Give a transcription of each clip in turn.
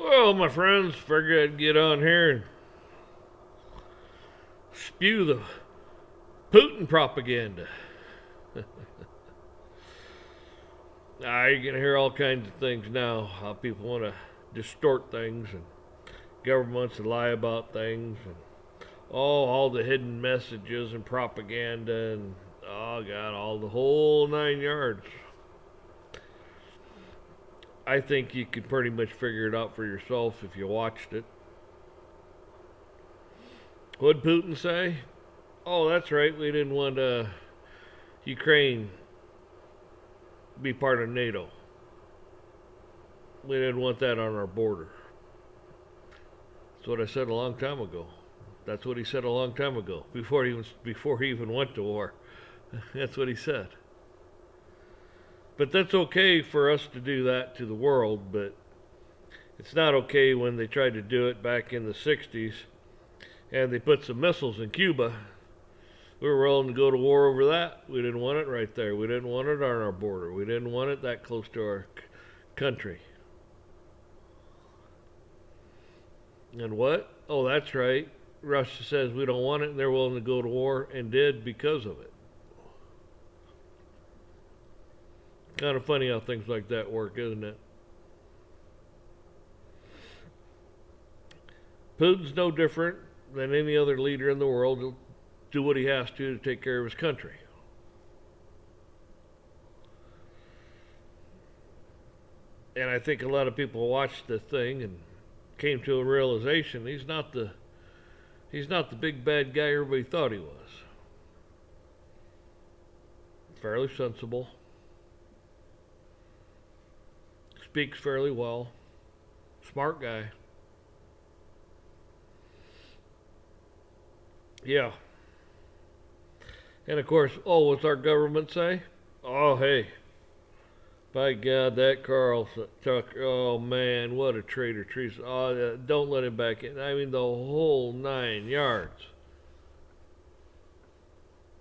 Well, my friends, figured I'd get on here and spew the Putin propaganda. You're going to hear all kinds of things now, how people want to distort things and governments to lie about things and all the hidden messages and propaganda and oh god, all the whole 9 yards. I think you could pretty much figure it out for yourself if you watched it. What'd Putin say? Oh, that's right, we didn't want Ukraine to be part of NATO. We didn't want that on our border. That's what I said a long time ago. That's what he said a long time ago, before he even went to war. That's what he said. But that's okay for us to do that to the world, but it's not okay when they tried to do it back in the 60s and they put some missiles in Cuba. We were willing to go to war over that. We didn't want it right there. We didn't want it on our border. We didn't want it that close to our country. And what? Oh, that's right. Russia says we don't want it, and they're willing to go to war, and did because of it. Kind of funny how things like that work, isn't it? Putin's no different than any other leader in the world. He'll do what he has to take care of his country. And I think a lot of people watched the thing and came to a realization he's not the big bad guy everybody thought he was. Fairly sensible. Speaks fairly well. Smart guy. Yeah. And of course, what's our government say? Oh, hey. By God, that Carl Tucker, oh man, what a traitor, treason. Oh, don't let him back in. I mean, the whole 9 yards.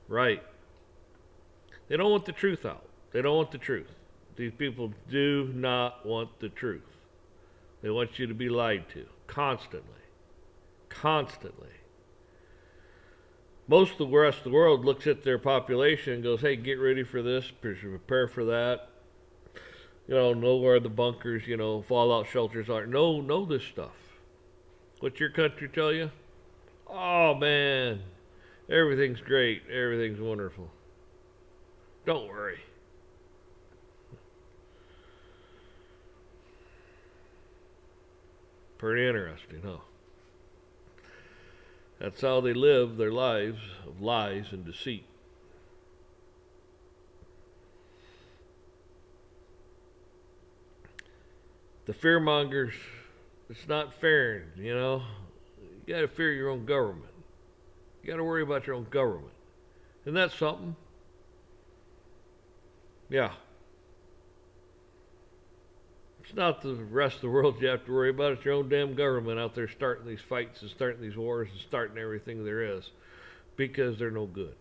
Right. They don't want the truth out. They don't want the truth. These people do not want the truth. They want you to be lied to. Constantly. Constantly. Most of the rest of the world looks at their population and goes, hey, get ready for this, prepare for that. Know where the bunkers, fallout shelters are. Know this stuff. What's your country tell you? Oh, man, everything's great. Everything's wonderful. Don't worry. Pretty interesting, huh? That's how they live their lives of lies and deceit. The fearmongers, it's not fair, You got to fear your own government. You got to worry about your own government. Isn't that something? Yeah. It's not the rest of the world you have to worry about. It's your own damn government out there starting these fights and starting these wars and starting everything there is because they're no good.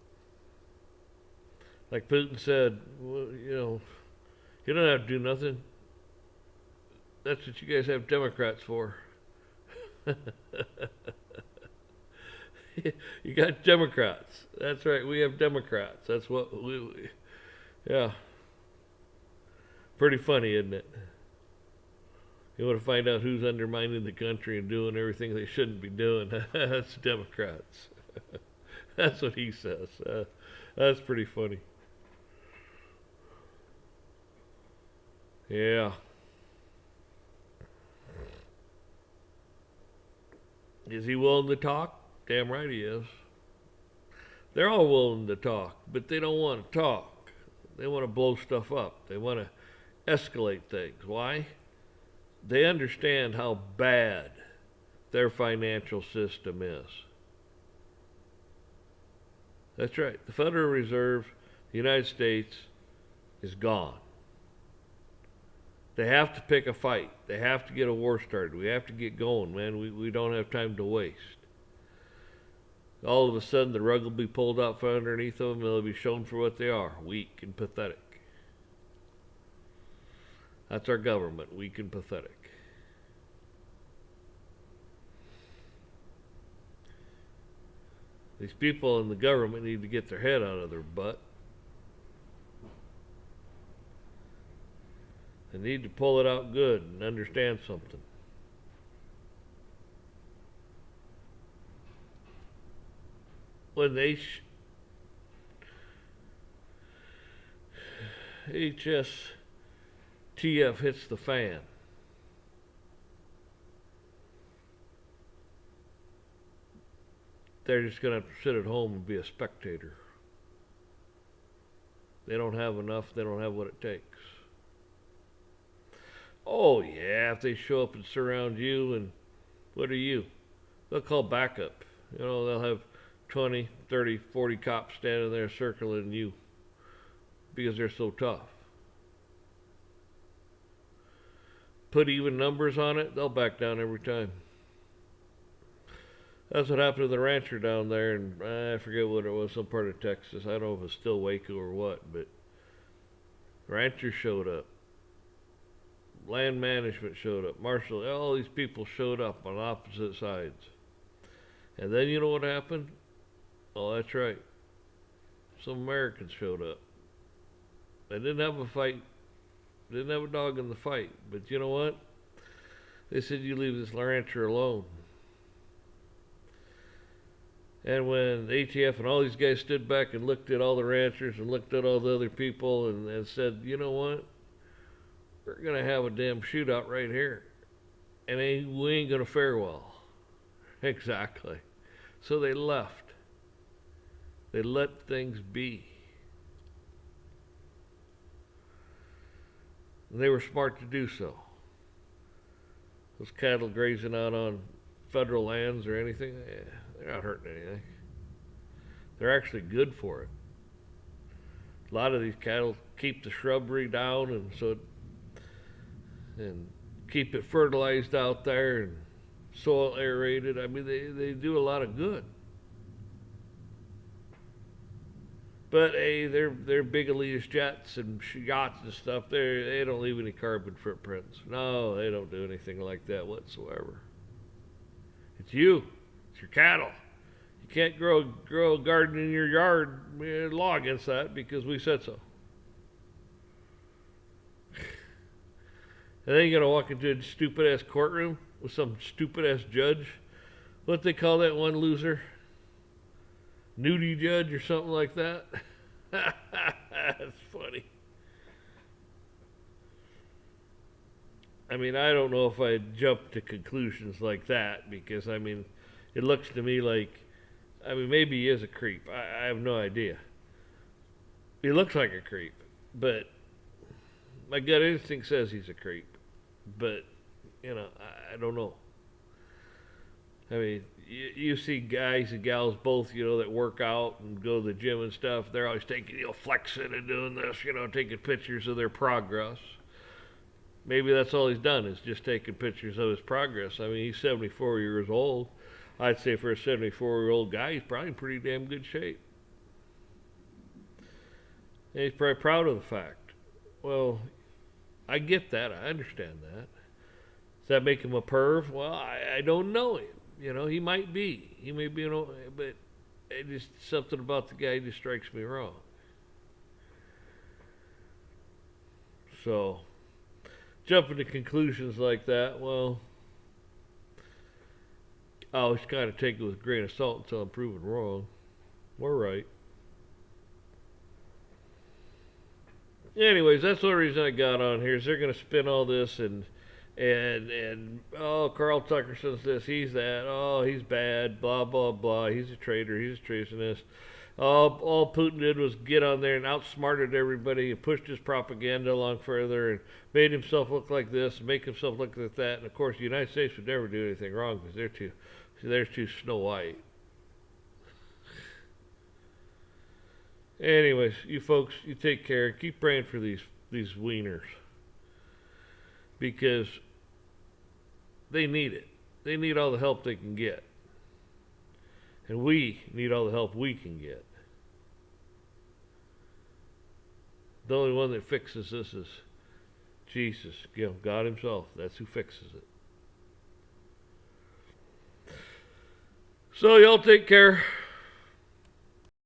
Like Putin said, well, you don't have to do nothing. That's what you guys have Democrats for. You got Democrats. That's right. We have Democrats. That's what we yeah. Pretty funny, isn't it? You want to find out who's undermining the country and doing everything they shouldn't be doing? That's Democrats. That's what he says. That's pretty funny. Yeah. Is he willing to talk? Damn right he is. They're all willing to talk, but they don't want to talk. They want to blow stuff up. They want to escalate things. Why? They understand how bad their financial system is. That's right. The Federal Reserve, the United States, is gone. They have to pick a fight. They have to get a war started. We have to get going, man. We don't have time to waste. All of a sudden, the rug will be pulled out from underneath them, and they'll be shown for what they are, weak and pathetic. That's our government, weak and pathetic. These people in the government need to get their head out of their butt. They need to pull it out good and understand something. When they HSTF hits the fan, they're just going to have to sit at home and be a spectator. They don't have enough. They don't have what it takes. Oh, yeah, if they show up and surround you, and what are you? They'll call backup. You know, they'll have 20, 30, 40 cops standing there circling you because they're so tough. Put even numbers on it, they'll back down every time. That's what happened to the rancher down there, and I forget what it was, some part of Texas. I don't know if it's still Waco or what, but ranchers showed up. Land management showed up. Marshall, all these people showed up on opposite sides. And then you know what happened? Oh, that's right. Some Americans showed up. They didn't have a fight. They didn't have a dog in the fight. But you know what? They said, you leave this rancher alone. And when ATF and all these guys stood back and looked at all the ranchers and looked at all the other people and said, you know what? We're going to have a damn shootout right here. And we ain't going to fare well. Exactly. So they left. They let things be. And they were smart to do so. Those cattle grazing out on federal lands or anything, they're not hurting anything. They're actually good for it. A lot of these cattle keep the shrubbery down and keep it fertilized out there and soil aerated. I mean, they do a lot of good. But hey, they're big elitist jets and yachts and stuff. They don't leave any carbon footprints. No, they don't do anything like that whatsoever. It's you. It's your cattle. You can't grow a garden in your yard. Law against that because we said so. And then you gotta walk into a stupid ass courtroom with some stupid ass judge. What they call that one loser? Nudie judge or something like that. That's funny. I mean, I don't know if I'd jump to conclusions like that because, I mean, it looks to me like, I mean, maybe he is a creep. I have no idea. He looks like a creep, but my gut instinct says he's a creep. But, you know, I don't know. I mean, you see guys and gals both, you know, that work out and go to the gym and stuff. They're always taking, you know, flexing and doing this, you know, taking pictures of their progress. Maybe that's all he's done is just taking pictures of his progress. I mean, he's 74 years old. I'd say for a 74-year-old guy, he's probably in pretty damn good shape. And he's probably proud of the fact. Well, I get that. I understand that. Does that make him a perv? Well, I don't know him. You know, he might be. He may be, but it just something about the guy just strikes me wrong. So, jumping to conclusions like that, well, I always kind of take it with a grain of salt until I'm proven wrong. We're right. Anyways, that's the only reason I got on here is they're going to spin all this and oh, Carl Tucker says this, he's that, oh, he's bad, blah, blah, blah, he's a traitor, he's a treasonous. All Putin did was get on there and outsmarted everybody and pushed his propaganda along further and made himself look like this and make himself look like that. And of course, the United States would never do anything wrong because they're too Snow White. Anyways, you folks, you take care. Keep praying for these wieners. Because they need it. They need all the help they can get. And we need all the help we can get. The only one that fixes this is Jesus, you know, God himself. That's who fixes it. So y'all take care.